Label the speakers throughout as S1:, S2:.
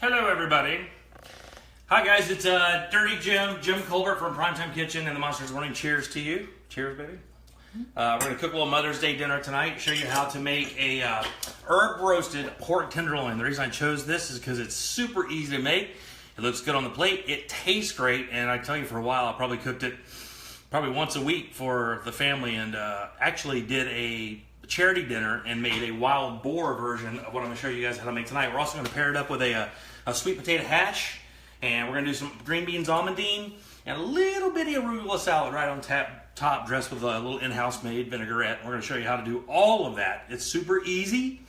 S1: Hello, everybody. Hi, guys. It's Dirty Jim Colbert from Primetime Kitchen and the Monsters Morning. Cheers to you. Cheers, baby. We're going to cook a little Mother's Day dinner tonight. Show you how to make a herb roasted pork tenderloin. The reason I chose this is because it's super easy to make. It looks good on the plate. It tastes great. And I tell you, for a while, I probably cooked it probably once a week for the family, and actually did a charity dinner and made a wild boar version of what I'm going to show you guys how to make tonight. We're also going to pair it up with a sweet potato hash, and we're going to do some green beans almondine and a little bitty arugula salad right on top, dressed with a little in-house made vinaigrette. We're going to show you how to do all of that. It's super easy.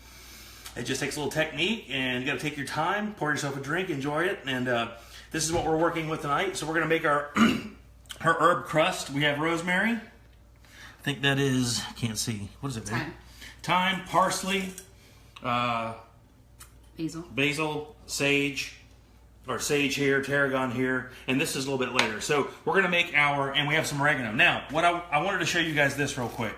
S1: It just takes a little technique, and you got to take your time, pour yourself a drink, enjoy it. And this is what we're working with tonight. So we're going to make our our herb crust. We have rosemary. I think that is, can't see. What is it, baby? Thyme, parsley, basil, sage, or sage here, tarragon here, and this is a little bit later. So we're going to make and we have some oregano. Now, what I wanted to show you guys this real quick.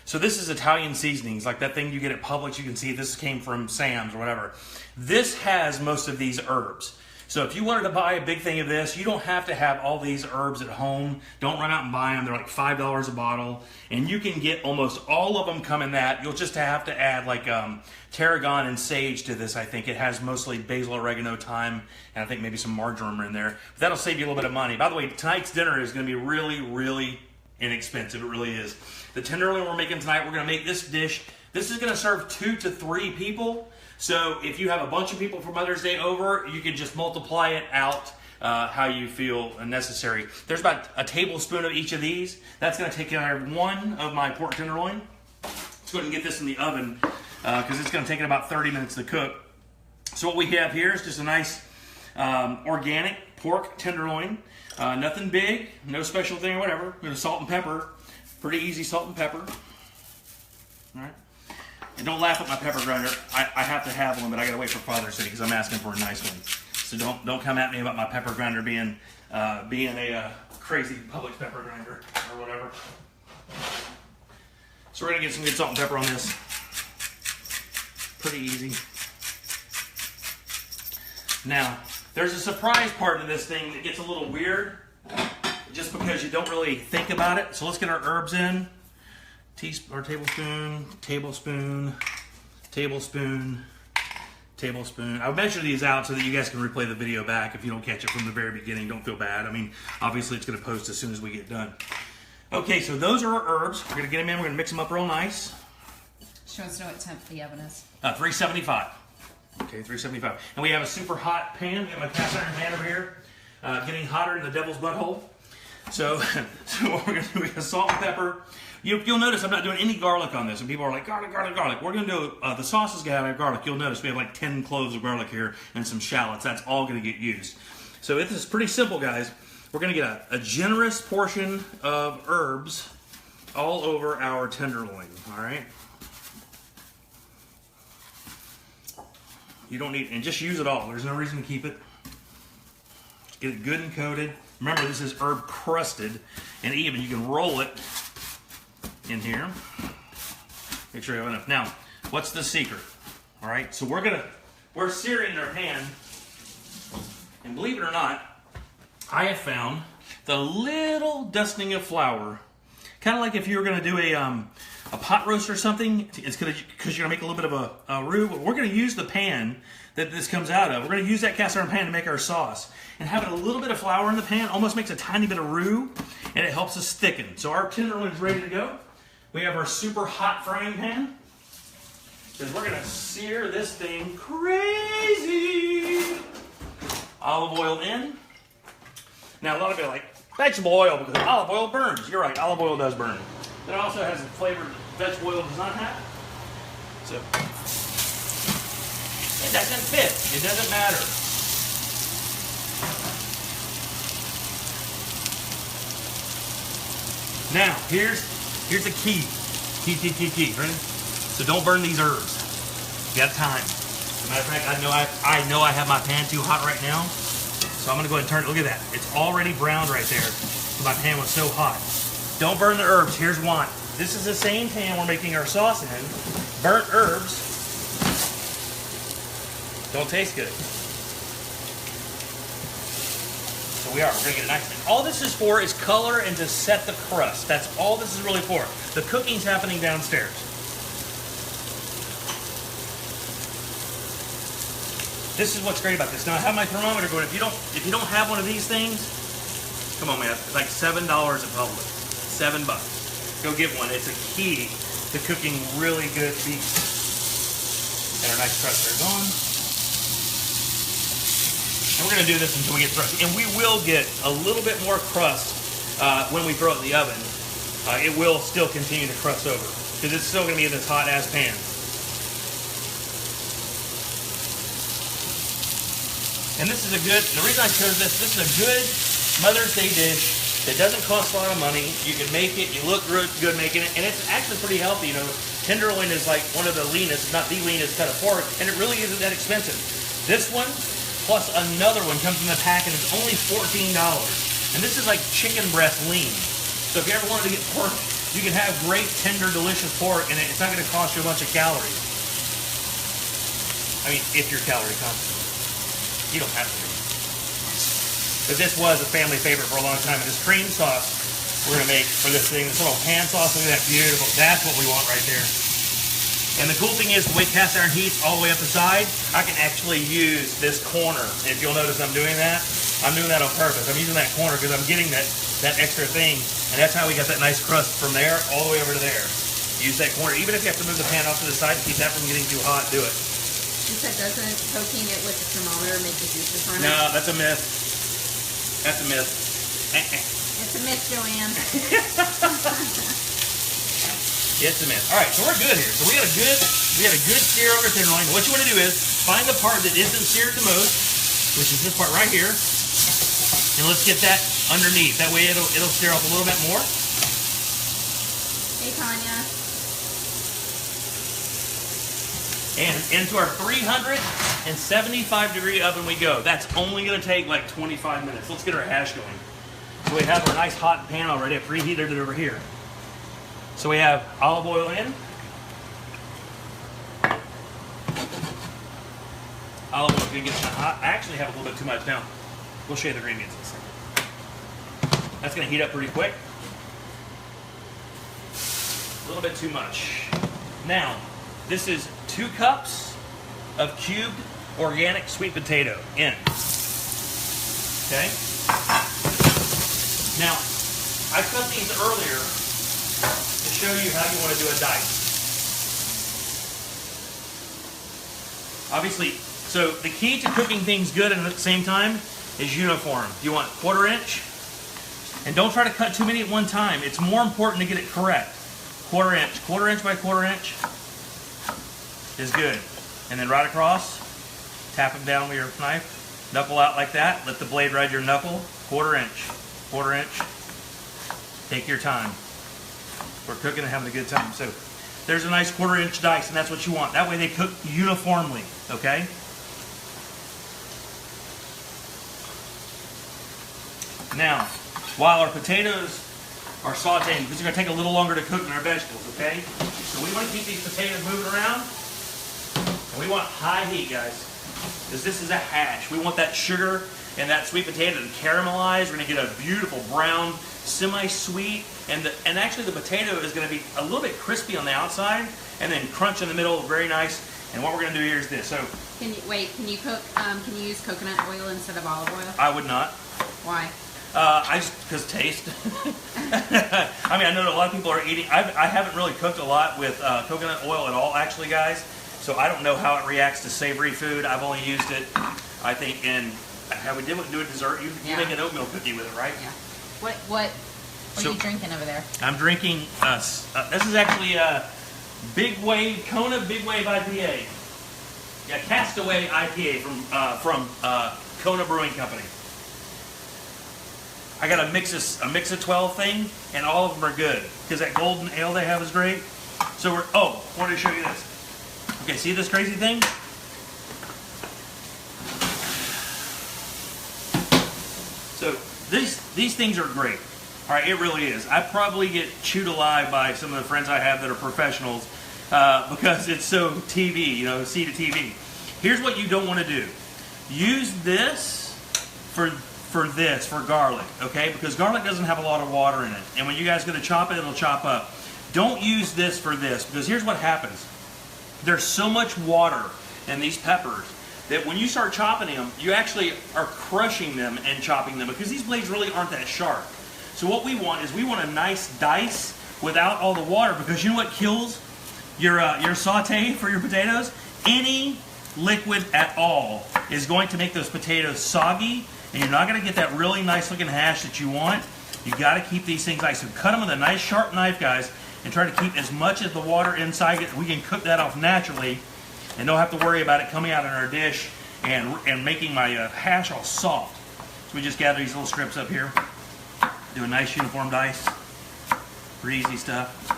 S1: So this is Italian seasonings, like that thing you get at Publix. You can see this came from Sam's or whatever. This has most of these herbs. So if you wanted to buy a big thing of this, you don't have to have all these herbs at home. Don't run out and buy them. They're like $5 a bottle. And you can get almost all of them come in that. You'll just have to add like tarragon and sage to this, I think. It has mostly basil, oregano, thyme, and I think maybe some marjoram in there. But that'll save you a little bit of money. By the way, tonight's dinner is going to be really, really inexpensive. It really is. The tenderloin we're making tonight, we're going to make this dish. This is going to serve 2 to 3 people. So if you have a bunch of people for Mother's Day over, you can just multiply it out how you feel necessary. There's about a tablespoon of each of these. That's going to take care of one of my pork tenderloin. Let's go ahead and get this in the oven because it's going to take it about 30 minutes to cook. So what we have here is just a nice organic pork tenderloin. Nothing big, no special thing or whatever. We're going to salt and pepper. Pretty easy salt and pepper. All right. And don't laugh at my pepper grinder. I have to have one, but I gotta wait for Father's Day because I'm asking for a nice one. So don't come at me about my pepper grinder being a crazy Publix pepper grinder or whatever. So we're gonna get some good salt and pepper on this. Pretty easy. Now, there's a surprise part of this thing that gets a little weird, just because you don't really think about it. So let's get our herbs in. Tablespoon, tablespoon, tablespoon, tablespoon. I'll measure these out so that you guys can replay the video back if you don't catch it from the very beginning. Don't feel bad. I mean, obviously it's going to post as soon as we get done. Okay, so those are our herbs. We're going to get them in. We're going to mix them up real nice.
S2: Show us what temp the oven is.
S1: 375. Okay, 375. And we have a super hot pan. We have my cast iron pan over here, getting hotter than the devil's butthole. So what we're going to do is salt and pepper. You'll notice I'm not doing any garlic on this. And people are like, garlic, garlic, garlic. We're going to do, the sauce is going to have garlic. You'll notice we have like 10 cloves of garlic here and some shallots. That's all going to get used. So this is pretty simple, guys. We're going to get a generous portion of herbs all over our tenderloin, all right? You don't need, and just use it all. There's no reason to keep it. Just get it good and coated. Remember, this is herb crusted, and even you can roll it in here. Make sure you have enough. Now, what's the secret? All right, so we're searing our pan, and believe it or not, I have found the little dusting of flour, kind of like if you were going to do a pot roast or something. It's because you're going to make a little bit of a roux. But we're going to use the pan that this comes out of. We're going to use that cast iron pan to make our sauce. And having a little bit of flour in the pan almost makes a tiny bit of roux, and it helps us thicken. So our tenderloin is ready to go. We have our super hot frying pan, because we're going to sear this thing crazy. Olive oil in. Now, a lot of people are like, vegetable oil, because olive oil burns. You're right, olive oil does burn. But it also has a flavor vegetable oil does not have. So, it doesn't fit. It doesn't matter. Now, here's the key. Key. Ready? So don't burn these herbs. You got time. As a matter of fact, I know I have my pan too hot right now. So I'm going to go ahead and turn it. Look at that. It's already browned right there. My pan was so hot. Don't burn the herbs. Here's why. This is the same pan we're making our sauce in. Burnt herbs Don't taste good. So we're gonna get a nice thing. All this is for is color and to set the crust. That's all this is really for. The cooking's happening downstairs. This is what's great about this. Now I have my thermometer going. If you don't have one of these things, come on man, it's like $7 at Publix. $7. Go get one. It's a key to cooking really good beef. And our nice crust are gone. And we're going to do this until we get crust. And we will get a little bit more crust when we throw it in the oven. It will still continue to crust over because it's still going to be in this hot ass pan. And this is a good, the reason I chose this is a good Mother's Day dish. It doesn't cost a lot of money. You can make it. You look good making it. And it's actually pretty healthy. You know, tenderloin is like one of the leanest, not the leanest cut of pork. And it really isn't that expensive. This one plus another one comes in the pack and it's only $14. And this is like chicken breast lean. So if you ever wanted to get pork, you can have great, tender, delicious pork and it's not going to cost you a bunch of calories. I mean, if you're calorie conscious. You don't have to be. But this was a family favorite for a long time. And this cream sauce we're going to make for this thing, this little pan sauce, look at that, beautiful. That's what we want right there. And the cool thing is, the way cast iron heats all the way up the side, I can actually use this corner. If you'll notice I'm doing that, I'm doing that on purpose. I'm using that corner because I'm getting that extra thing. And that's how we got that nice crust from there all the way over to there. Use that corner. Even if you have to move the pan off to the side to keep that from getting too hot, do it.
S2: You said doesn't poking it with the thermometer make the juices run out?
S1: No, that's a myth. That's a myth.
S2: It's a myth, Joanne.
S1: It's a myth. All right, so we're good here. So we got a good sear over tenderloin. What you want to do is find the part that isn't seared the most, which is this part right here, and let's get that underneath. That way it'll sear up a little bit more.
S2: Hey, Tanya.
S1: And into our 375 degree oven we go. That's only going to take like 25 minutes. Let's get our hash going. So we have our nice hot pan already. I preheated it over here. So we have olive oil in. Olive oil is going to get hot. I actually have a little bit too much now. We'll show you the ingredients in a second. That's going to heat up pretty quick. A little bit too much. Now, this is 2 cups of cubed organic sweet potato in. Okay? Now, I cut these earlier to show you how you want to do a dice. Obviously, so the key to cooking things good and at the same time is uniform. You want 1/4 inch, and don't try to cut too many at one time. It's more important to get it correct. 1/4 inch, 1/4 inch by 1/4 inch is good. And then right across, tap them down with your knife, knuckle out like that, let the blade ride your knuckle, 1/4 inch, 1/4 inch. Take your time. We're cooking and having a good time. So there's a nice 1/4 inch dice, and that's what you want. That way they cook uniformly, okay? Now, while our potatoes are sauteing, because they're going to take a little longer to cook than our vegetables, okay? So we want to keep these potatoes moving around, and we want high heat, guys, because this is a hash. We want that sugar and that sweet potato to caramelize. We're going to get a beautiful brown, semi-sweet, and actually the potato is going to be a little bit crispy on the outside, and then crunch in the middle, very nice. And what we're going to do here is this. So,
S2: can you use coconut oil instead of olive oil?
S1: I would not.
S2: Why?
S1: Because taste. I mean, I know that a lot of people are eating. I haven't really cooked a lot with coconut oil at all, actually, guys. So I don't know how it reacts to savory food. I've only used it, I think, in how we do a dessert. You make an oatmeal cookie with it, right?
S2: Yeah. What are you drinking over there? I'm
S1: drinking. This is actually Big Wave Kona Big Wave IPA. Yeah, Castaway IPA from Kona Brewing Company. I got a mix of 12 thing, and all of them are good because that golden ale they have is great. So I wanted to show you this. Okay, see this crazy thing? So these things are great. All right, it really is. I probably get chewed alive by some of the friends I have that are professionals because it's so TV, C to TV. Here's what you don't want to do. Use this for garlic, okay? Because garlic doesn't have a lot of water in it. And when you guys go to chop it, it'll chop up. Don't use this for this, because here's what happens. There's so much water in these peppers that when you start chopping them, you actually are crushing them and chopping them, because these blades really aren't that sharp. So what we want is we want a nice dice without all the water, because you know what kills your saute for your potatoes? Any liquid at all is going to make those potatoes soggy, and you're not going to get that really nice looking hash that you want. You got to keep these things nice. So cut them with a nice sharp knife, guys, and try to keep as much of the water inside it. We can cook that off naturally and don't have to worry about it coming out in our dish and making my hash all soft. So we just gather these little strips up here, do a nice uniform dice. Pretty easy stuff.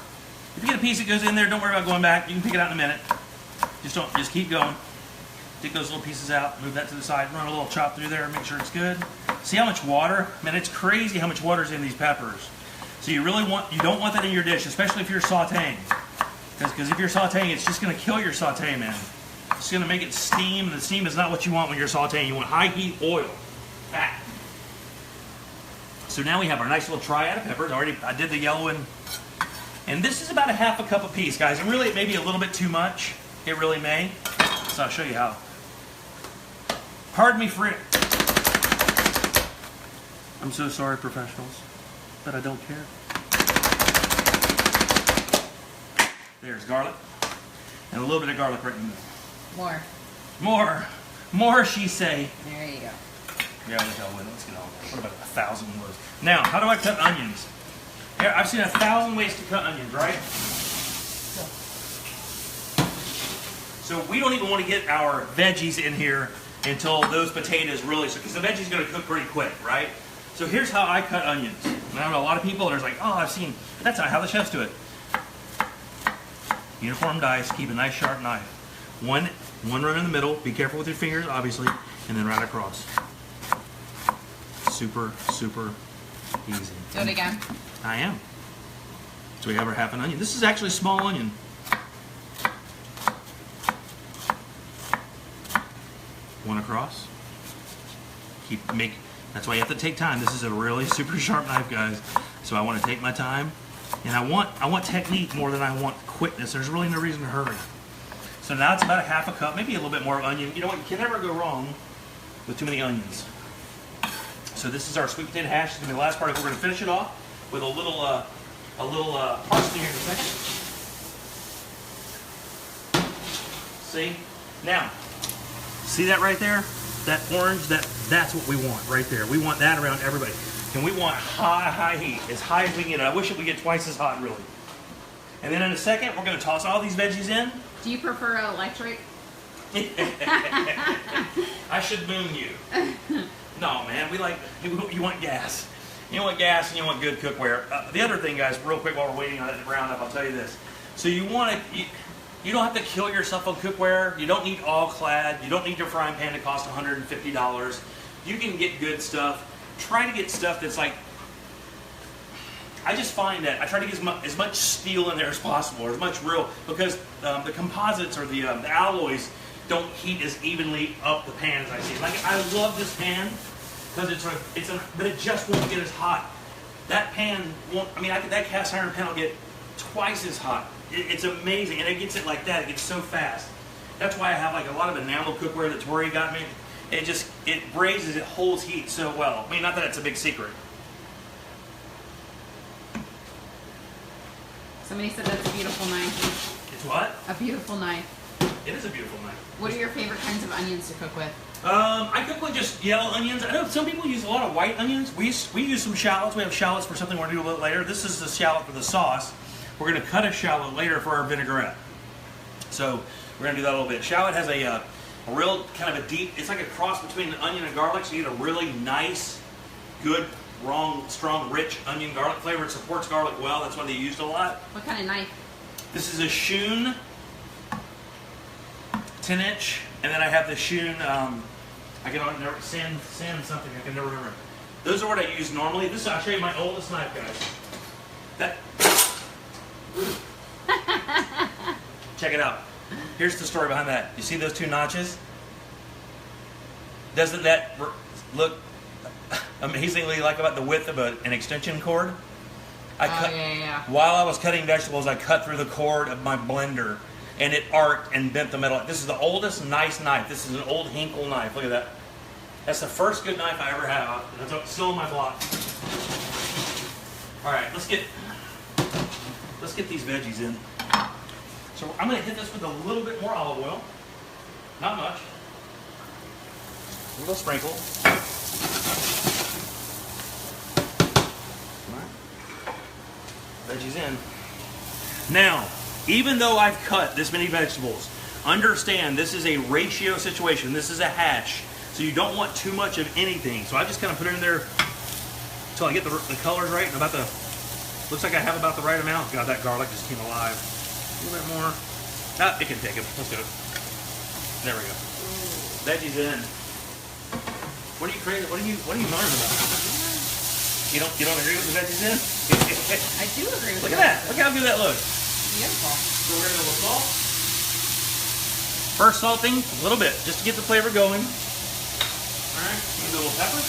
S1: If you get a piece that goes in there, don't worry about going back. You can pick it out in a minute. Just keep going. Take those little pieces out, move that to the side, run a little chop through there, make sure it's good. See how much water? Man, it's crazy how much water is in these peppers. So you don't want that in your dish, especially if you're sauteing. Because if you're sauteing, it's just going to kill your saute, man. It's going to make it steam, and the steam is not what you want when you're sauteing. You want high heat oil, fat. So now we have our nice little triad of peppers. I did the yellow and this is about a half a cup apiece, guys. And really, it may be a little bit too much. It really may. So I'll show you how. Pardon me for it. I'm so sorry, professionals, but I don't care. There's garlic. And a little bit of garlic right in the middle. More, she say.
S2: There you go.
S1: Yeah, what the hell with it? Let's get on there. What about 1,000 of those? Now, how do I cut onions? Here, I've seen 1,000 ways to cut onions, right? So we don't even want to get our veggies in here until those potatoes really, because the veggies are going to cook pretty quick, right? So here's how I cut onions. And I know a lot of people are like, oh, I've seen, that's not how the chefs do it. Uniform dice, keep a nice sharp knife. One run in the middle, be careful with your fingers, obviously, and then right across. Super, super easy.
S2: Do it again.
S1: I am. So we have our half an onion. This is actually a small onion. One across. That's why you have to take time. This is a really super sharp knife, guys. So I want to take my time, and I want technique more than I want quickness. There's really no reason to hurry. So now it's about a half a cup, maybe a little bit more onion. You know what? You can never go wrong with too many onions. So this is our sweet potato hash. It's gonna be the last part. We're gonna finish it off with a little parsley here in a second. See? Now, see that right there? That orange, that's what we want right there. We want that around everybody. And we want high heat, as high as we can get. I wish it would get twice as hot, really. And then in a second, we're gonna toss all these veggies in.
S2: Do you prefer electric?
S1: I should moon you. No, man, you want gas. You want gas and you want good cookware. The other thing, guys, real quick while we're waiting on it to brown up, I'll tell you this. So you don't have to kill yourself on cookware. You don't need all clad. You don't need your frying pan to cost $150. You can get good stuff. Try to get stuff that's like, I just find that I try to get as much steel in there as possible, or as much real, because the composites or the alloys don't heat as evenly up the pan as I see. Like, I love this pan because but it just won't get as hot. That pan won't. I mean, that cast iron pan will get twice as hot. It's amazing, and it gets it like that. It gets so fast. That's why I have like a lot of enamel cookware that Tori got me. It brazes, it holds heat so well. I mean, not that it's a big secret.
S2: Somebody said that's a beautiful knife.
S1: It's what?
S2: A beautiful knife.
S1: It is a beautiful knife.
S2: What are your favorite kinds of onions to cook with?
S1: I cook with just yellow onions. I know some people use a lot of white onions. We use some shallots. We have shallots for something we're going to do a little later. This is the shallot for the sauce. We're going to cut a shallot later for our vinaigrette. So we're going to do that a little bit. Shallot has a real kind of a deep, it's like a cross between an onion and garlic, so you get a really nice, good, strong, rich onion garlic flavor. It supports garlic well. That's why they used a lot.
S2: What kind of knife?
S1: This is a Shun 10-inch, and then I have the Shun, I can never, Sand something, I can never remember. Those are what I use normally. I'll show you my oldest knife, guys. Check it out. Here's the story behind that. You see those two notches? Doesn't that look amazingly like about the width of an extension cord?
S2: Yeah.
S1: While I was cutting vegetables, I cut through the cord of my blender, and it arced and bent the metal. This is the oldest nice knife. This is an old Hinkle knife. Look at that. That's the first good knife I ever have. It's still in my block. All right, let's get these veggies in. So I'm going to hit this with a little bit more olive oil. Not much. A little sprinkle. Veggies in. Now, even though I've cut this many vegetables, understand this is a ratio situation. This is a hash, so you don't want too much of anything. So I just kind of put it in there until I get the colors right and about the. Looks like I have about the right amount. God, that garlic just came alive. A little bit more. Ah, it can take it. Let's do it. There we go. Veggies in. What are you crazy? What are you learning about? You don't agree with the veggies in?
S2: I do agree with
S1: Look at that. Look how good that looks.
S2: Beautiful.
S1: So we're going to do a little salt. First salting, a little bit, just to get the flavor going. All right, do a little pepper.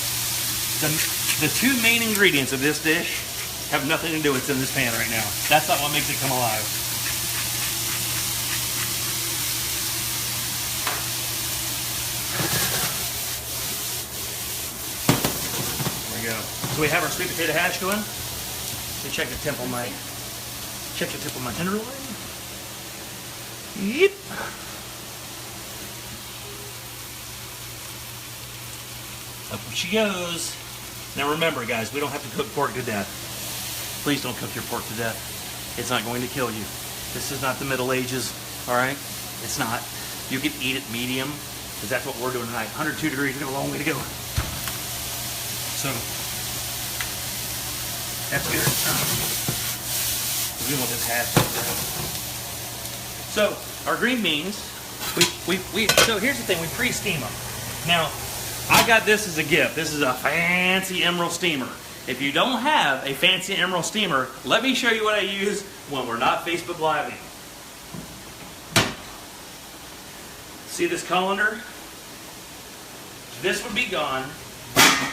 S1: The two main ingredients of this dish have nothing to do with what's in this pan right now. That's not what makes it come alive. There we go. So we have our sweet potato hash going. So check the temp on my tenderloin. Yep. Up she goes. Now remember, guys, we don't have to cook pork to death. Please don't cook your pork to death. It's not going to kill you. This is not the Middle Ages, all right? It's not. You can eat it medium, because that's what we're doing tonight. 102 degrees, we got a long way to go. So, that's good. We want this hash. So, our green beans, so here's the thing, we pre-steam them. Now, I got this as a gift. This is a fancy emerald steamer. If you don't have a fancy emerald steamer, let me show you what I use when we're not Facebook Living. See this colander? This would be gone.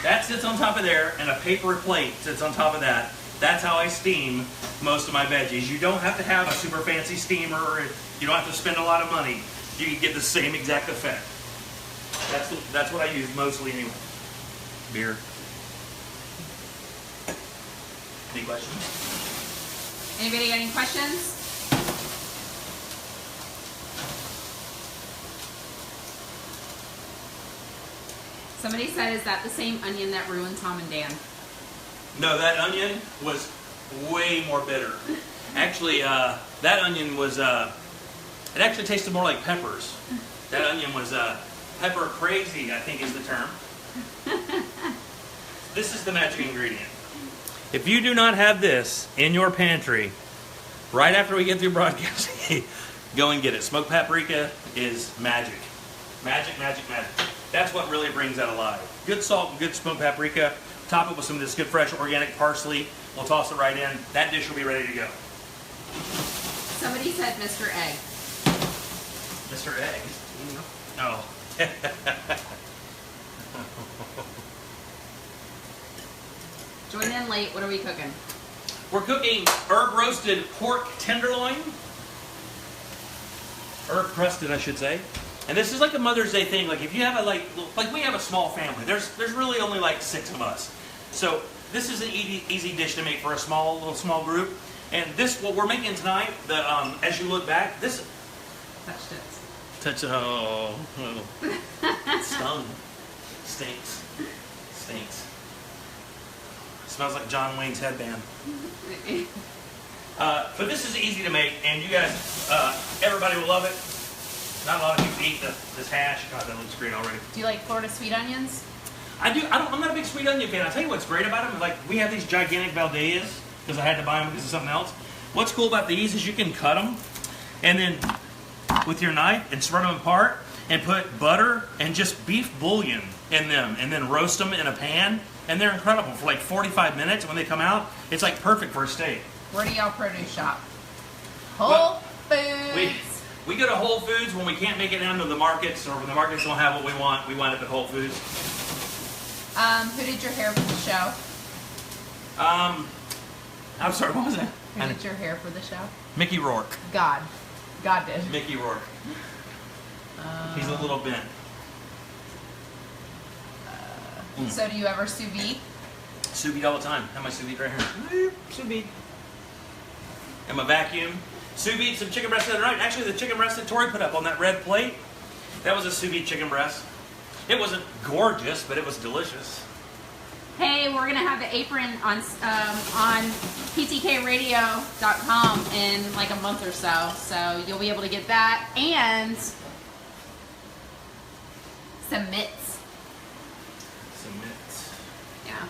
S1: That sits on top of there, and a paper plate sits on top of that. That's how I steam most of my veggies. You don't have to have a super fancy steamer. You don't have to spend a lot of money. You can get the same exact effect. That's what I use mostly anyway. Beer. Any questions?
S2: Anybody got any questions? Somebody said, is that the same onion that ruined Tom and Dan?
S1: No, that onion was way more bitter. Actually, that onion was, it actually tasted more like peppers. That onion was pepper crazy, I think is the term. This is the magic ingredient. If you do not have this in your pantry, right after we get through broadcasting, go and get it. Smoked paprika is magic. Magic, magic, magic. That's what really brings that alive. Good salt and good smoked paprika. Top it with some of this good fresh organic parsley. We'll toss it right in. That dish will be ready to go.
S2: Somebody said Mr. Egg.
S1: Mr. Egg? Oh.
S2: Join in late. What are we cooking?
S1: We're cooking herb roasted pork tenderloin. Herb crusted, I should say. And this is like a Mother's Day thing. Like if you have a like we have a small family. There's really only like 6 of us. So this is an easy dish to make for a little small group. And this, what we're making tonight, as you look back, this
S2: Touched it.
S1: oh, stung, stinks. Smells like John Wayne's headband. But this is easy to make, and you guys, everybody will love it. Not a lot of people eat this hash. God, that looks great already.
S2: Do you like Florida sweet onions?
S1: I do. I'm not a big sweet onion fan. I'll tell you what's great about them. Like, we have these gigantic Valdez, because I had to buy them because of something else. What's cool about these is you can cut them, and then with your knife, and spread them apart, and put butter and just beef bouillon in them, and then roast them in a pan, and they're incredible for like 45 minutes. When they come out, it's like perfect for a steak.
S2: Where do y'all produce shop? Whole Foods.
S1: We go to Whole Foods when we can't make it down to the markets, or when the markets don't have what we want. We wind up at Whole Foods.
S2: Who did your hair for the show?
S1: I'm sorry, what was that?
S2: Who did your hair for the show?
S1: Mickey Rourke.
S2: God did.
S1: Mickey Rourke. He's a little bent.
S2: So do you ever sous vide?
S1: Sous vide all the time. I have my sous vide right here. Sous vide. And my vacuum. Sous vide some chicken breast the other night. Actually, the chicken breast that Tori put up on that red plate, that was a sous vide chicken breast. It wasn't gorgeous, but it was delicious.
S2: Hey, we're gonna have the apron on ptkradio.com in like a month or so you'll be able to get that and some mitts.
S1: Some mitts.
S2: Yeah.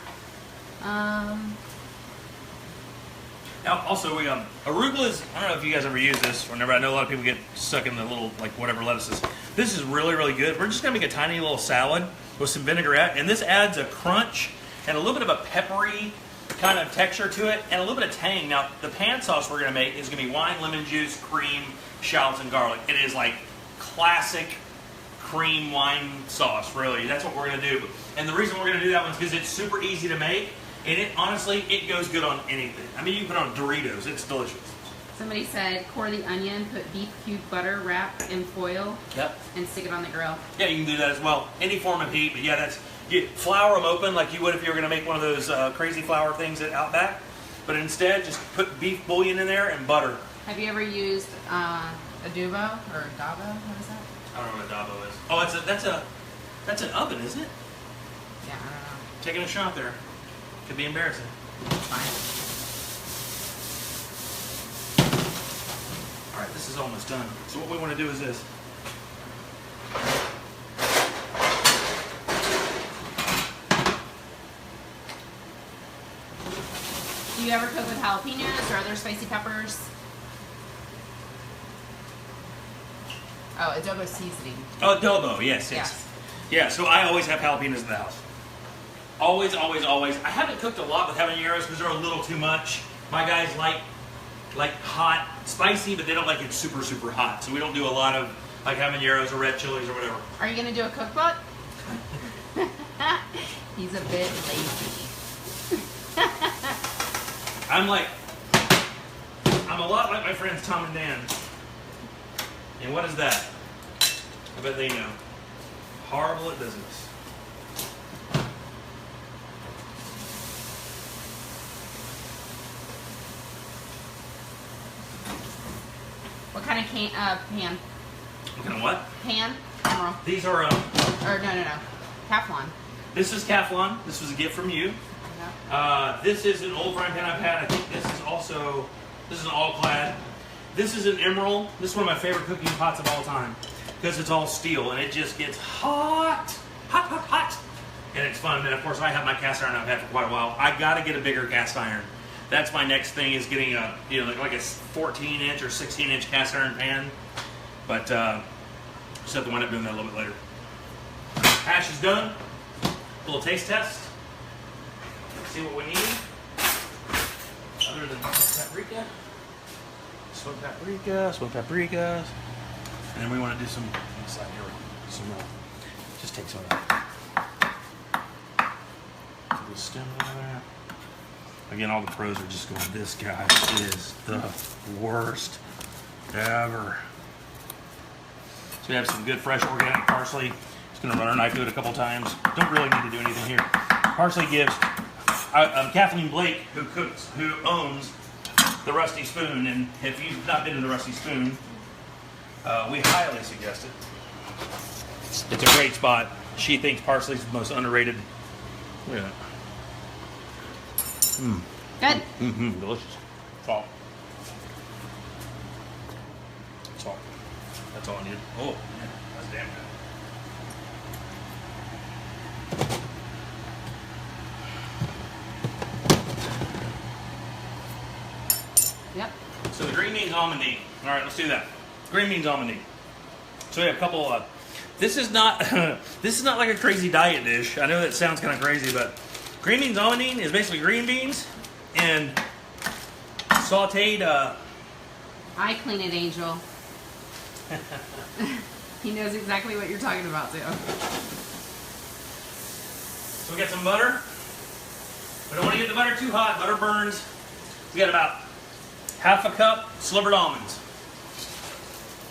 S1: Now, also, we arugula's. I don't know if you guys ever use this. Whenever I know a lot of people get stuck in the little like whatever lettuces. This is really, really good. We're just gonna make a tiny little salad with some vinaigrette, and this adds a crunch and a little bit of a peppery kind of texture to it, and a little bit of tang. Now, the pan sauce we're going to make is going to be wine, lemon juice, cream, shallots, and garlic. It is like classic cream wine sauce, really. That's what we're going to do. And the reason we're going to do that one is because it's super easy to make, and it honestly, it goes good on anything. I mean, you can put it on Doritos. It's delicious.
S2: Somebody said, core the onion, put beef cube butter, wrap in foil, and stick it on the grill.
S1: Yeah, you can do that as well. Any form of heat, but yeah, that's... You flour them open like you would if you were going to make one of those crazy flour things at Outback, but instead just put beef bouillon in there and butter.
S2: Have you ever used adobo or adabo? What is that?
S1: I don't know what adabo is. Oh, that's an oven, isn't it?
S2: Yeah, I don't know.
S1: Taking a shot there. Could be embarrassing.
S2: It's fine.
S1: All right, this is almost done. So what we want to do is this.
S2: Do you ever cook with jalapenos or other spicy peppers? Oh, adobo seasoning.
S1: Oh, adobo, yes. Yeah, so I always have jalapenos in the house. Always, always, always. I haven't cooked a lot with habaneros because they're a little too much. My guys like hot, spicy, but they don't like it super, super hot. So we don't do a lot of like habaneros or red chilies or whatever.
S2: Are you going to do a cookbook? He's a bit lazy.
S1: I'm a lot like my friends Tom and Dan. And what is that? I bet they know. Horrible at business.
S2: What kind of pan?
S1: What kind of what?
S2: Pan? Emerald.
S1: These are
S2: Or no. Teflon.
S1: This is Teflon. This was a gift from you.
S2: Yeah.
S1: This is an old frying pan I've had. I think this is an all-clad. This is an emerald. This is one of my favorite cooking pots of all time because it's all steel and it just gets hot. And it's fun. And of course, I have my cast iron I've had for quite a while. I got to get a bigger cast iron. That's my next thing is getting a like a 14-inch or 16-inch cast iron pan. But just have to wind up doing that a little bit later. Hash is done. A little taste test. See what we need. Other than paprika. Smoked paprika. And then we want to do some inside here. Some just take some of that. Put the stem over there. Again, all the pros are just going, this guy is the worst ever. So we have some good fresh organic parsley. Just going to run our knife through it a couple times. Don't really need to do anything here. Parsley gives Kathleen Blake, who owns the Rusty Spoon, and if you've not been to the Rusty Spoon, we highly suggest it. It's a great spot. She thinks parsley's the most underrated. Look at that.
S2: Good.
S1: Delicious. Salt. Salt. That's all I need. Oh, yeah, that's damn good.
S2: Yep.
S1: So the green beans almond. All right, let's do that. Green beans almond. So we have a couple. This is not like a crazy diet dish. I know that sounds kind of crazy, but green beans almond is basically green beans and sautéed.
S2: I clean it, Angel. He knows exactly what you're talking about, too.
S1: So we got some butter. We don't want to get the butter too hot. Butter burns. We got about half a cup slivered almonds.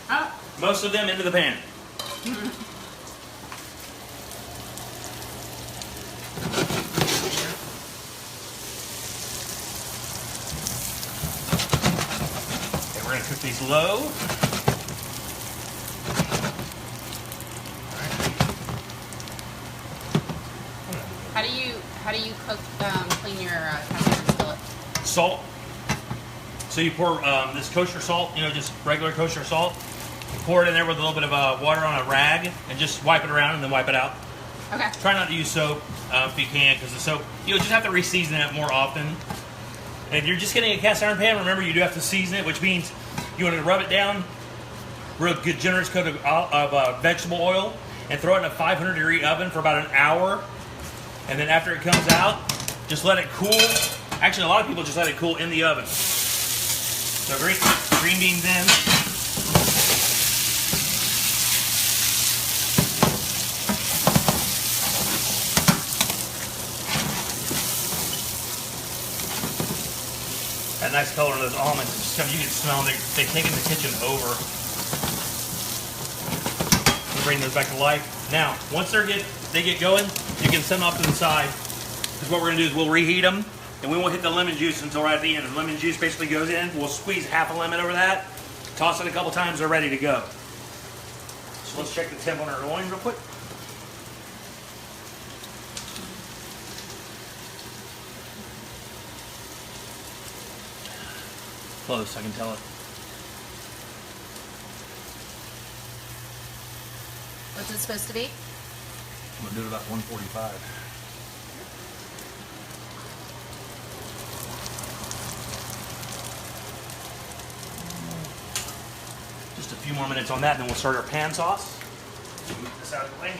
S2: Oh.
S1: Most of them into the pan. Okay, we're going to cook these low.
S2: How do you cook, clean your cast iron skillet?
S1: Salt. So you pour this kosher salt, you know, just regular kosher salt. You pour it in there with a little bit of water on a rag and just wipe it around and then wipe it out.
S2: Okay.
S1: Try not to use soap if you can, because the soap, you'll just have to re-season it more often. And if you're just getting a cast iron pan, remember you do have to season it, which means you want to rub it down, real good generous coat of vegetable oil, and throw it in a 500-degree oven for about an hour. And then after it comes out, just let it cool. Actually, a lot of people just let it cool in the oven. So green beans in. That nice color of those almonds, just you can smell them. They've taken the kitchen over. We'll bring those back to life. Now, once they get going, you can set them off to the side. Because what we're going to do is we'll reheat them, and we won't hit the lemon juice until right at the end. The lemon juice basically goes in. We'll squeeze half a lemon over that, toss it a couple times, they're ready to go. So let's check the temp on our loin real quick. Close, I can tell it.
S2: What's it supposed to be?
S1: I'm going to do it about 145. Just a few more minutes on that, and then we'll start our pan sauce. Move this out of the way.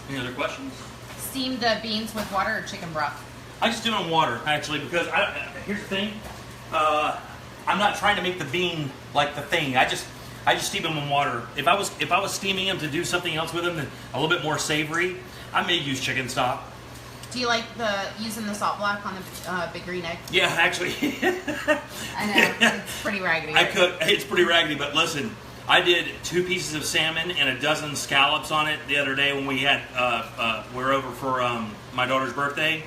S1: Any other questions?
S2: Steam the beans with water or chicken broth?
S1: I just do it on water, actually, because here's the thing. I'm not trying to make the bean like the thing. I just steam them in water. If I was steaming them to do something else with them, a little bit more savory, I may use chicken stock.
S2: Do you like using the salt block on the big green egg?
S1: Yeah, actually.
S2: I know, it's pretty raggedy.
S1: It's pretty raggedy, but listen, I did 2 pieces of salmon and a dozen scallops on it the other day when we had we were over for my daughter's birthday.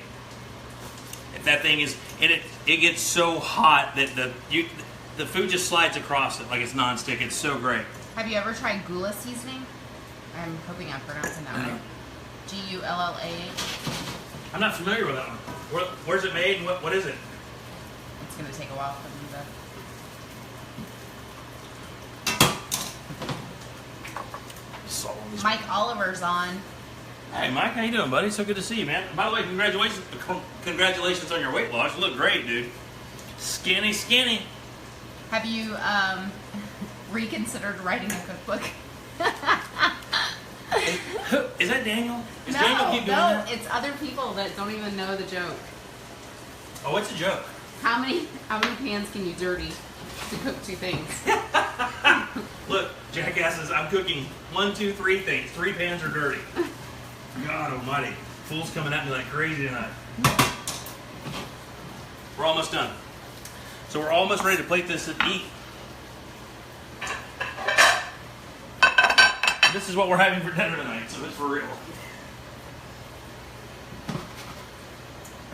S1: If that thing is, and it gets so hot that the food just slides across it like it's nonstick. It's so great.
S2: Have you ever tried gula seasoning? I'm hoping I'm pronouncing that right. G-U-L-L-A-H.
S1: I'm not familiar with that one. Where's it made and what is it?
S2: It's going to take a while for them to... Mike Oliver's on.
S1: Hey, Mike, how you doing, buddy? So good to see you, man. By the way, congratulations on your weight loss. You look great, dude. Skinny, skinny.
S2: Have you reconsidered writing a cookbook?
S1: Is that Daniel? Daniel keep doing that?
S2: It's other people that don't even know the joke.
S1: Oh, what's a joke?
S2: How many pans can you dirty to cook 2 things?
S1: Look, jackasses, I'm cooking 1, 2, 3 things. 3 pans are dirty. God almighty. Fool's coming at me like crazy tonight. We're almost done. So we're almost ready to plate this and eat. This is what we're having for dinner tonight, so it's for real.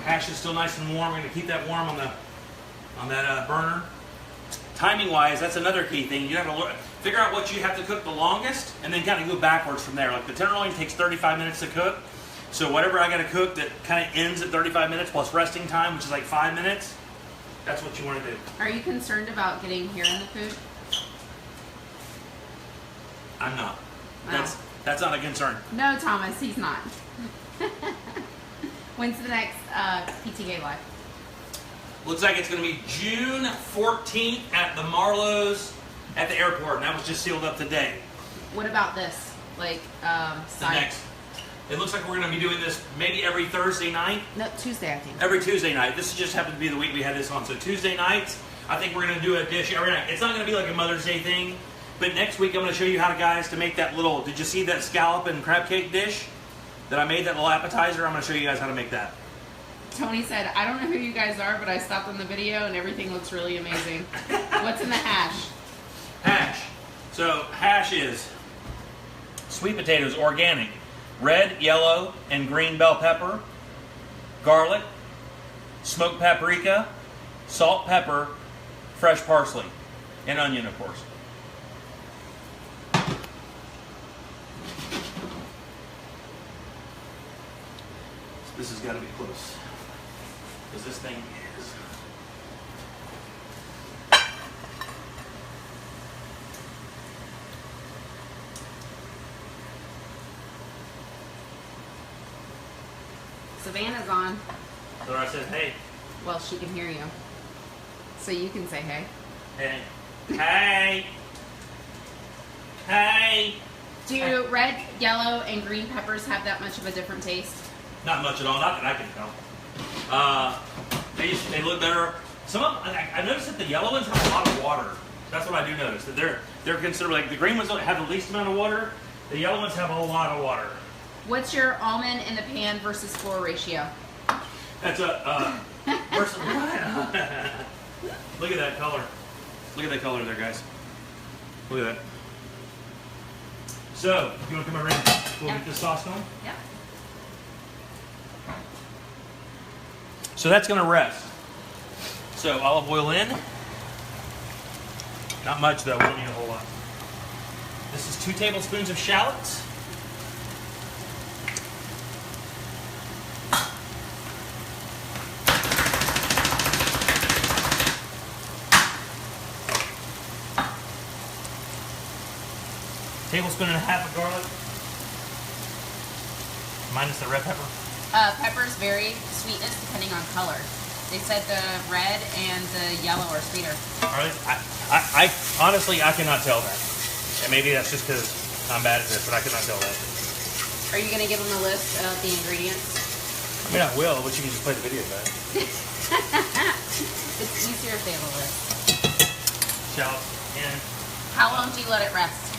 S1: Hash is still nice and warm. We're going to keep that warm on that burner. Timing-wise, that's another key thing. You have to figure out what you have to cook the longest, and then kind of go backwards from there. Like the tenderloin takes 35 minutes to cook, so whatever I got to cook that kind of ends at 35 minutes plus resting time, which is like 5 minutes, that's what you want to do.
S2: Are you concerned about getting hair in the food?
S1: I'm not.
S2: No.
S1: That's not a concern.
S2: No, Thomas, he's not. When's the next PTK Live?
S1: Looks like it's going to be June 14th at the Marlowe's at the airport, and that was just sealed up today.
S2: What about this? Like,
S1: The It looks like we're going to be doing this maybe every Thursday night.
S2: No, Tuesday, I think.
S1: Every Tuesday night. This just happened to be the week we had this on. So Tuesday nights, I think we're going to do a dish every night. It's not going to be like a Mother's Day thing, but next week I'm going to show you how to, guys, to make that little, did you see that scallop and crab cake dish that I made, that little appetizer? I'm going to show you guys how to make that.
S2: Tony said, I don't know who you guys are, but I stopped on the video and everything looks really amazing. What's in the hash?
S1: Hash. So hash is sweet potatoes, organic, red, yellow, and green bell pepper, garlic, smoked paprika, salt, pepper, fresh parsley, and onion, of course. This has got to be close, because this thing is...
S2: Savannah's on.
S1: So I said, hey.
S2: Well, she can hear you. So you can say hey.
S1: Hey. Hey. Hey.
S2: Do red, yellow, and green peppers have that much of a different taste?
S1: Not much at all, not that I can tell. They look better. Some of them, I noticed that the yellow ones have a lot of water. That's what I do notice. That they're considered, like, the green ones have the least amount of water. The yellow ones have a lot of water.
S2: What's your almond in the pan versus flour ratio?
S1: That's a versus. Look at that color. Look at that color there, guys. Look at that. So, you want to come over and we'll get this sauce going?
S2: Yeah.
S1: So that's going to rest. So olive oil in. Not much though, we don't need a whole lot. This is 2 tablespoons of shallots. Tablespoon and a half of garlic. Minus the red pepper.
S2: Peppers vary sweetness depending on color. They said the red and the yellow are sweeter.
S1: All right. I honestly, I cannot tell that. And maybe that's just because I'm bad at this, but I cannot tell that.
S2: Are you going to give them a list of the ingredients?
S1: I mean, I will, but you can just play the video back.
S2: It's easier if they have a list.
S1: Shallots in.
S2: How long do you let it rest?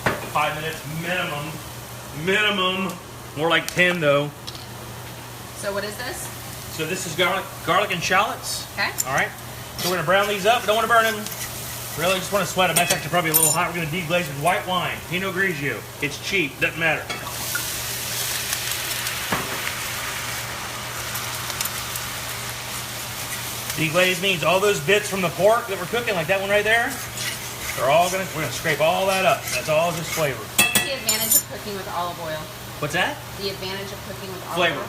S1: 5 minutes minimum. Minimum. More like 10 though.
S2: So what is this?
S1: So this is garlic and shallots.
S2: Okay.
S1: All right. So we're gonna brown these up. Don't want to burn them. Really, just want to sweat them. That's actually probably a little hot. We're gonna deglaze with white wine, Pinot Grigio. It's cheap. Doesn't matter. Deglaze means all those bits from the pork that we're cooking, like that one right there, we're gonna scrape all that up. That's all just flavor.
S2: What's the advantage of cooking with olive oil?
S1: What's that?
S2: The advantage of cooking with olive
S1: Flavor.
S2: oil?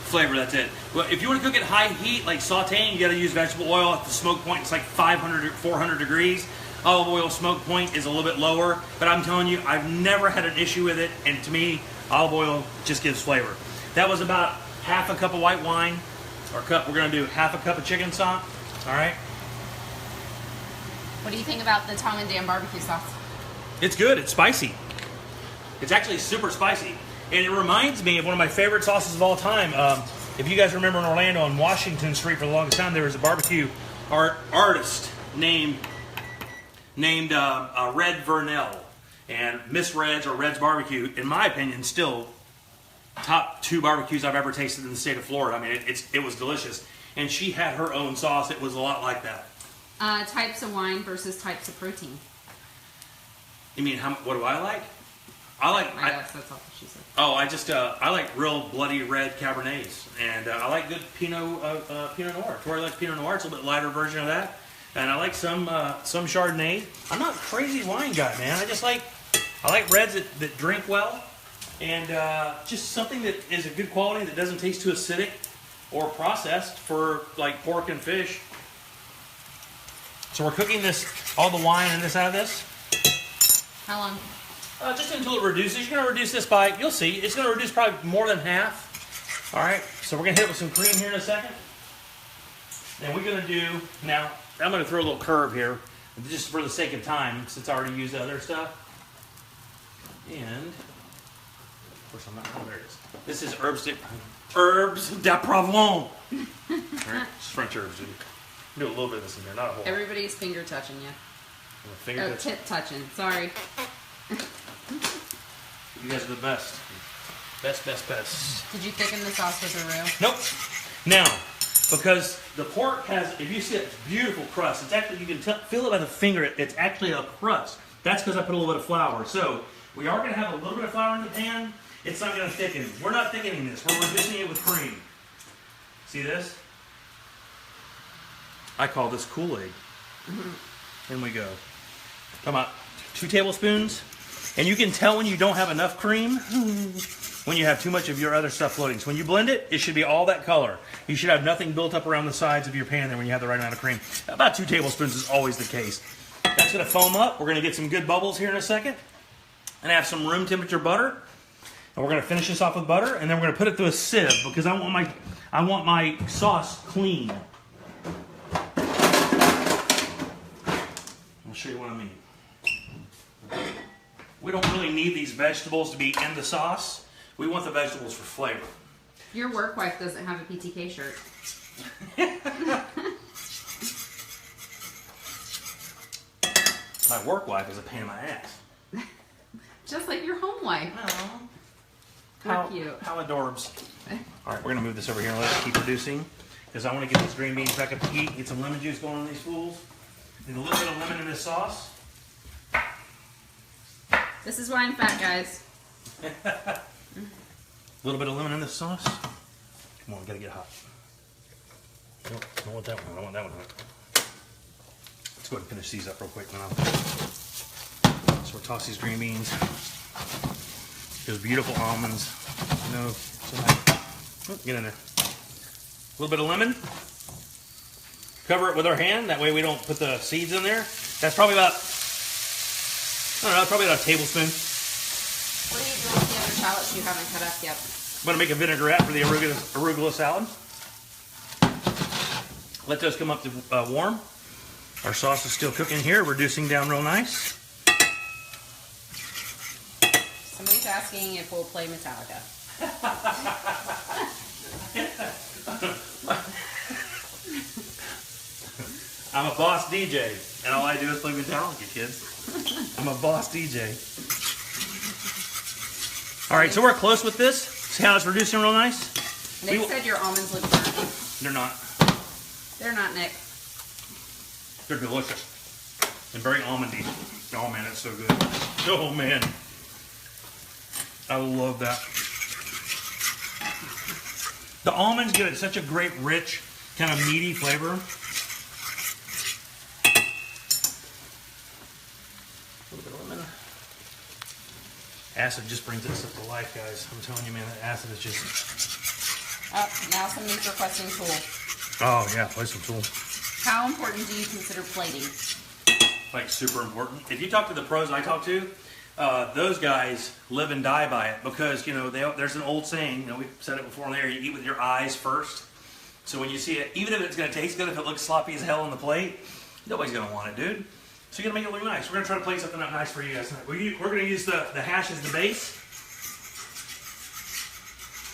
S1: Flavor, that's it. Well, if you want to cook at high heat, like sauteing, you got to use vegetable oil. At the smoke point, it's like 500 or 400 degrees. Olive oil smoke point is a little bit lower, but I'm telling you, I've never had an issue with it, and to me, olive oil just gives flavor. That was about half a cup of white wine, or cup. We're going to do half a cup of chicken stock, all right?
S2: What do you think about the Tom and Dan barbecue sauce?
S1: It's good. It's spicy. It's actually super spicy. And it reminds me of one of my favorite sauces of all time. If you guys remember in Orlando on Washington Street for the longest time, there was a barbecue artist named Red Vernell. And Miss Red's or Red's Barbecue, in my opinion, still top 2 barbecues I've ever tasted in the state of Florida. I mean, it was delicious. And she had her own sauce. It was a lot like that.
S2: Types of wine versus types of protein.
S1: You mean, what do I like?
S2: That's all she said.
S1: Oh, I like real bloody red Cabernets, and I like good Pinot Noir. Tori likes Pinot Noir. It's a little bit lighter version of that, and I like some Chardonnay. I'm not a crazy wine guy, man. I like reds that drink well, and just something that is a good quality that doesn't taste too acidic or processed for like pork and fish. So we're cooking all the wine and this out of this.
S2: How long?
S1: Just until it reduces. You're going to reduce this by, you'll see, it's going to reduce probably more than half. All right, so we're going to hit it with some cream here in a second. And we're going to do, now, I'm going to throw a little curve here, just for the sake of time, since I already used the other stuff. And, of course, I'm not, oh, there it is. This is herbs de Provence. Right? It's French herbs, dude. Do a little bit of this in there, not a whole.
S2: Everybody's finger touching you.
S1: Finger touch.
S2: Tip touching. Sorry.
S1: You guys are the best. Best.
S2: Did you thicken the sauce with a roux?
S1: Nope. Now, because the pork has, if you see it, beautiful crust. It's actually, you can feel it by the finger. It's actually a crust. That's because I put a little bit of flour. So we are going to have a little bit of flour in the pan. It's not going to thicken. We're not thickening this. We're reducing it with cream. See this? I call this Kool-Aid. In we go. Come on, 2 tablespoons. And you can tell when you don't have enough cream when you have too much of your other stuff floating. So when you blend it, it should be all that color. You should have nothing built up around the sides of your pan there when you have the right amount of cream. About 2 tablespoons is always the case. That's going to foam up. We're going to get some good bubbles here in a second. And I have some room temperature butter. And we're going to finish this off with butter. And then we're going to put it through a sieve because I want my sauce clean. I'll show you what I mean. We don't really need these vegetables to be in the sauce. We want the vegetables for flavor.
S2: Your work wife doesn't have a PTK shirt.
S1: My work wife is a pain in my ass.
S2: Just like your home wife.
S1: Oh.
S2: How cute.
S1: How adorbs. All right, we're going to move this over here and let it keep reducing because I want to get these green beans back up to heat, get some lemon juice going on these fools. Need a little bit of lemon in this sauce.
S2: This is why I'm fat, guys.
S1: A little bit of lemon in this sauce. Come on, gotta get hot. Nope, I don't want that one. I don't want that one hot. Let's go ahead and finish these up real quick now. So we'll toss these green beans. Those beautiful almonds. Get in there. A little bit of lemon. Cover it with our hand. That way we don't put the seeds in there. That's probably about, I don't know, probably about a tablespoon.
S2: What are you doing with the other shallots you haven't cut up yet?
S1: I'm going to make a vinaigrette for the arugula salad. Let those come up to warm. Our sauce is still cooking here, reducing down real nice.
S2: Somebody's asking if we'll play Metallica.
S1: I'm a boss DJ, and all I do is play Metallica, kids. I'm a boss DJ. All right, so we're close with this. See how it's reducing real nice?
S2: Nick said your almonds look burnt.
S1: They're not.
S2: They're not, Nick.
S1: They're delicious. And very almondy. Oh, man, it's so good. Oh, man. I love that. The almonds give it such a great, rich, kind of meaty flavor. A little bit of lemon. Acid just brings this up to life, guys. I'm telling you, man, that acid is just...
S2: Now somebody's requesting tool.
S1: Oh, yeah, play some tool.
S2: How important do you consider plating?
S1: Like, super important. If you talk to the pros I talk to, those guys live and die by it because, you know, there's an old saying, you know, we've said it before on there, you eat with your eyes first. So when you see it, even if it's going to taste good, if it looks sloppy as hell on the plate, nobody's going to want it, dude. So you're going to make it look nice. We're going to try to plate something up nice for you guys tonight. We're going to use the hash as the base.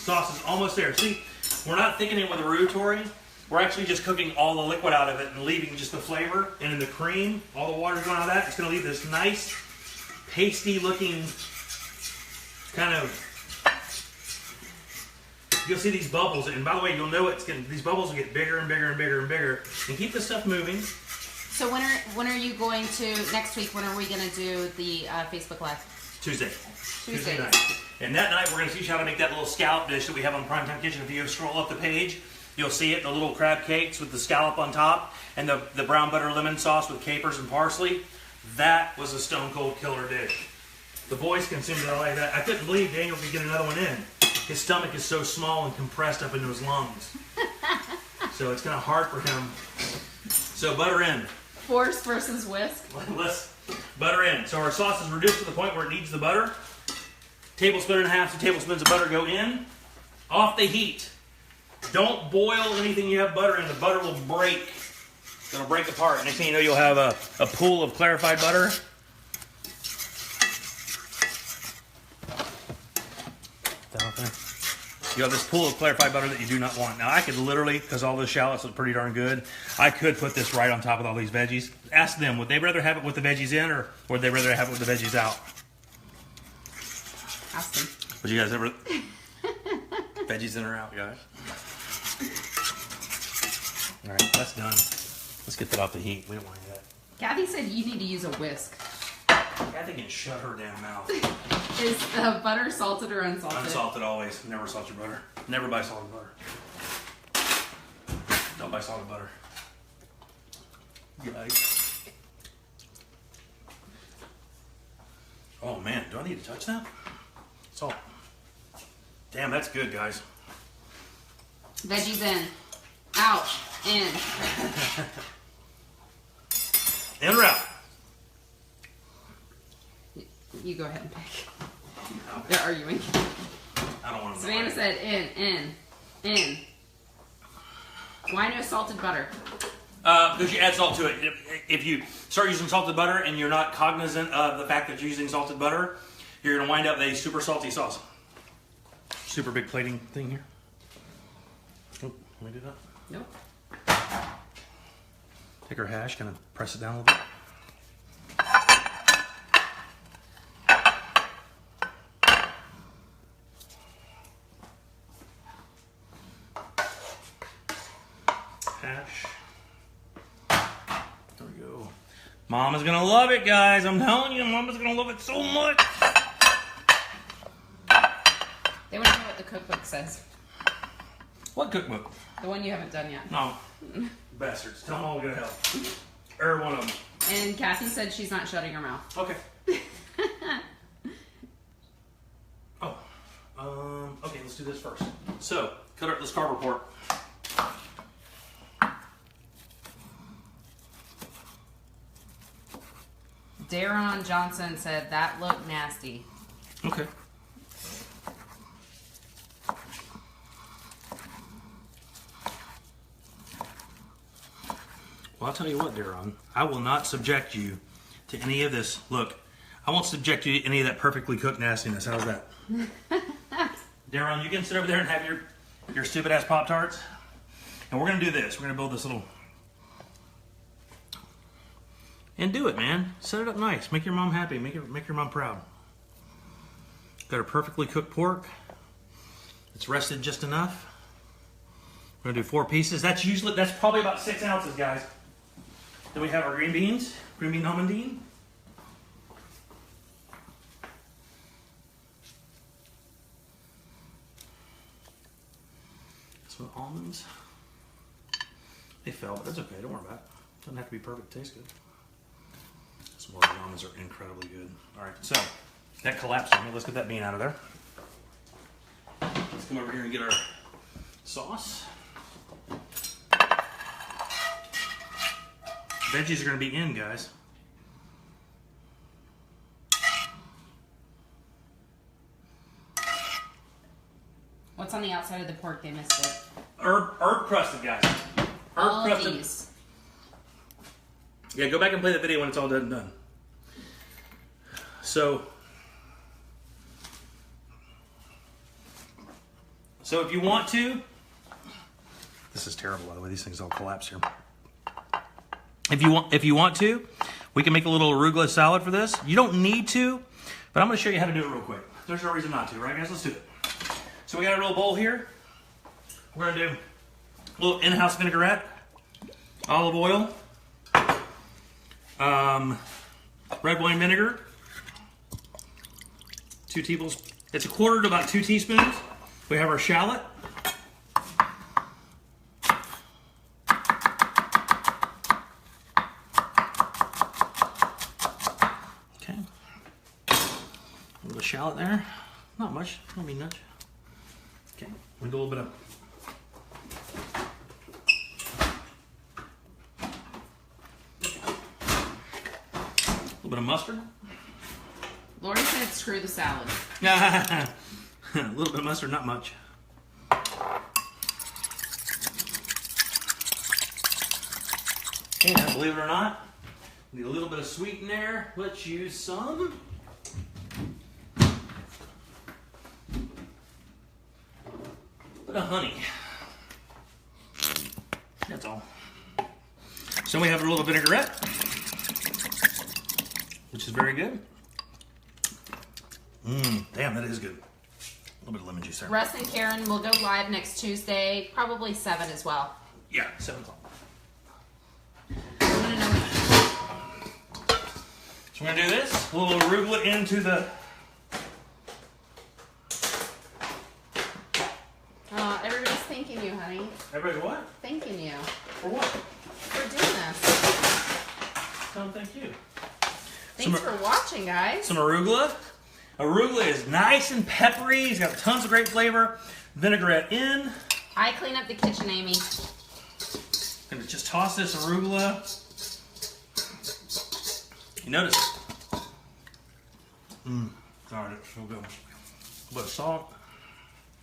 S1: Sauce is almost there. See, we're not thickening with a roux, Tori. We're actually just cooking all the liquid out of it and leaving just the flavor. And in the cream, all the water's going out of that. It's going to leave this nice, pasty looking kind of... You'll see these bubbles. And by the way, you'll know these bubbles will get bigger and bigger and bigger and bigger. And keep this stuff moving.
S2: So when are you going to, next week, when are we going to do the Facebook Live?
S1: Tuesday.
S2: Tuesday
S1: night. And that night, we're going to teach you how to make that little scallop dish that we have on Primetime Kitchen. If you scroll up the page, you'll see it, the little crab cakes with the scallop on top and the brown butter lemon sauce with capers and parsley. That was a stone cold killer dish. The boys consumed it all like that. I couldn't believe Daniel could get another one in. His stomach is so small and compressed up into his lungs. So it's kind of hard for him. So butter in.
S2: Force versus whisk.
S1: Let's butter in. So our sauce is reduced to the point where it needs the butter. Tablespoon and a half to tablespoons of butter go in. Off the heat. Don't boil anything you have butter in. The butter will break. It'll break apart. Next thing you know, you'll have a pool of clarified butter. That off there. you have this pool of clarified butter that you do not want. Now I could literally, because all those shallots look pretty darn good, I could put this right on top of all these veggies. Ask them, would they rather have it with the veggies in, or would they rather have it with the veggies out?
S2: Ask them.
S1: Would you guys ever... Veggies in or out, guys? All right, that's done. Let's get that off the heat. We don't want that.
S2: Kathy said you need to use a whisk.
S1: Kathy can shut her damn mouth.
S2: Is the butter salted or unsalted?
S1: Unsalted always. Never salt your butter. Never buy salted butter. Don't buy salted butter. Yikes. Oh man, do I need to touch that? Salt. Damn, that's good, guys.
S2: Veggies in. Out. In.
S1: In or out?
S2: You go ahead and pick. They're arguing.
S1: I don't want to.
S2: Savannah said in. Why no salted butter?
S1: Because you add salt to it. If you start using salted butter and you're not cognizant of the fact that you're using salted butter, you're going to wind up with a super salty sauce. Super big plating thing here. Oh, let me do that.
S2: Nope.
S1: Take our hash, kind of press it down a little bit. Hash. There we go. Mama's gonna love it, guys. I'm telling you, Mama's gonna love it so much.
S2: They want to know what the cookbook says.
S1: What cookbook?
S2: The one you haven't done yet.
S1: No. Bastards. Tell them all we're gonna help. Or one of them.
S2: And Kathy said she's not shutting her mouth.
S1: Okay. Okay, let's do this first. So, cut up this carve pork.
S2: Darren Johnson said that looked nasty.
S1: Okay. Well, I'll tell you what, Darren. I will not subject you to any of this. Look, I won't subject you to any of that perfectly cooked nastiness. How's that? Darren, you can sit over there and have your stupid ass Pop-Tarts. And we're going to do this. We're going to build this little... And do it, man. Set it up nice. Make your mom happy. Make your mom proud. Got a perfectly cooked pork. It's rested just enough. We're going to do 4 pieces. That's probably about 6 ounces, guys. Then we have our green beans. Green bean almondine. Some almonds. They fell, but that's okay. Don't worry about it. Doesn't have to be perfect. Tastes good. Some more almonds are incredibly good. All right, so that collapsed on me. Let's get that bean out of there. Let's come over here and get our sauce. Veggies are going to be in, guys.
S2: What's on the outside of the pork? They missed it.
S1: Herb crusted, guys.
S2: All of
S1: crusted.
S2: these.
S1: Yeah, go back and play that video when it's all done and done. So if you want to, this is terrible by the way, these things all collapse here. If you want to, we can make a little arugula salad for this. You don't need to, but I'm going to show you how to do it real quick. There's no reason not to, right guys? Let's do it. So we got a little bowl here. We're going to do a little in-house vinaigrette, olive oil, red wine vinegar, 2 tablespoons. It's a quarter to about 2 teaspoons. We have our shallot. Okay. A little shallot there. Not much. Don't mean much. Okay. We do a little bit of mustard.
S2: Lori said screw the salad.
S1: A little bit of mustard, not much. And believe it or not, need a little bit of sweet in there. Let's use some. bit of honey. That's all. So we have a little vinaigrette, which is very good. Damn, that is good. A little bit of lemon juice there.
S2: Russ and Karen will go live next Tuesday, probably 7 as well.
S1: Yeah, 7 o'clock.
S2: I'm gonna know.
S1: So we're gonna do this. A little arugula into the.
S2: Everybody's thanking you, honey.
S1: Everybody, what?
S2: Thanking you
S1: For what?
S2: for doing this.
S1: Tell them thank you.
S2: Thanks for watching, guys.
S1: Some arugula. Arugula is nice and peppery. It's got tons of great flavor. Vinaigrette in.
S2: I clean up the kitchen, Amy.
S1: Gonna just toss this arugula. You notice? Sorry, that's so good. A little bit of salt.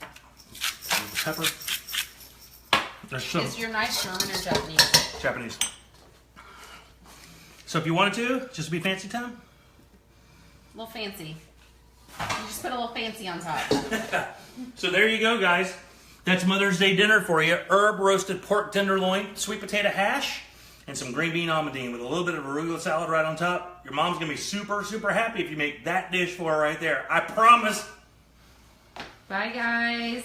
S1: A little bit of pepper. There's some
S2: Is your knife German or Japanese?
S1: Japanese. So if you wanted to, just be fancy time.
S2: A little fancy. You just put a little fancy on top.
S1: So there you go, guys. That's Mother's Day dinner for you. Herb roasted pork tenderloin, sweet potato hash, and some green bean almondine with a little bit of arugula salad right on top. Your mom's going to be super, super happy if you make that dish for her right there. I promise.
S2: Bye, guys.